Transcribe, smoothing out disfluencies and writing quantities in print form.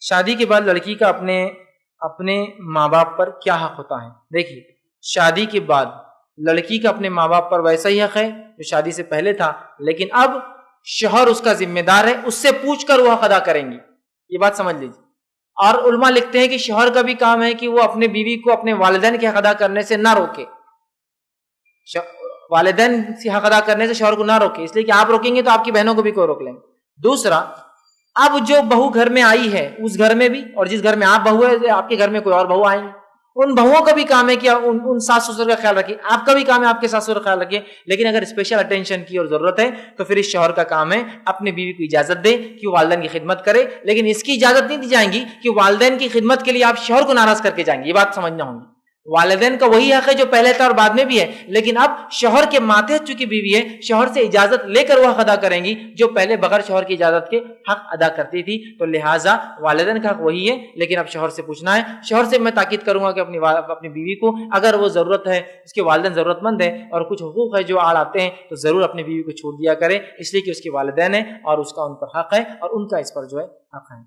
شادی کے بعد لڑکی کا اپنے ماں باپ پر کیا حق ہوتا ہے؟ دیکھیے، شادی کے بعد لڑکی کا اپنے ماں باپ پر ویسا ہی حق ہے جو شادی سے پہلے تھا، لیکن اب شوہر اس کا ذمہ دار ہے، اس سے پوچھ کر وہ حق ادا کریں گی، یہ بات سمجھ لیجیے۔ اور علماء لکھتے ہیں کہ شوہر کا بھی کام ہے کہ وہ اپنے بیوی کو اپنے والدین کے حق ادا کرنے سے نہ روکے، والدین سے حق ادا کرنے سے شوہر کو نہ روکے، اس لیے کہ آپ روکیں گے تو آپ کی بہنوں کو بھی کوئی روک لیں گے۔ دوسرا، اب جو بہو گھر میں آئی ہے اس گھر میں بھی، اور جس گھر میں آپ بہو ہے آپ کے گھر میں کوئی اور بہو آئیں گی، ان بہوؤں کا بھی کام ہے کہ ان ساس سسر کا خیال رکھیں، آپ کا بھی کام ہے آپ کے ساس سسر کا خیال رکھیں، لیکن اگر اسپیشل اٹینشن کی اور ضرورت ہے تو پھر اس شوہر کا کام ہے اپنے بیوی کو اجازت دے کہ وہ والدین کی خدمت کرے، لیکن اس کی اجازت نہیں دی جائیں گی کہ والدین کی خدمت کے لیے آپ شوہر کو ناراض کر کے جائیں گے، یہ بات سمجھنا ہوگی۔ والدین کا وہی حق ہے جو پہلے تھا اور بعد میں بھی ہے، لیکن اب شوہر کے ماتحت چونکہ بیوی ہے، شوہر سے اجازت لے کر وہ حق ادا کریں گی جو پہلے بغیر شوہر کی اجازت کے حق ادا کرتی تھی، تو لہٰذا والدین کا حق وہی ہے، لیکن اب شوہر سے پوچھنا ہے۔ شوہر سے میں تاکید کروں گا کہ اپنی بیوی کو اگر وہ ضرورت ہے، اس کے والدین ضرورت مند ہے اور کچھ حقوق ہے جو آڑ آتے ہیں، تو ضرور اپنی بیوی کو چھوڑ دیا کرے، اس لیے کہ اس کے والدین ہیں اور اس کا ان پر حق ہے اور ان کا اس پر جو ہے حق ہے۔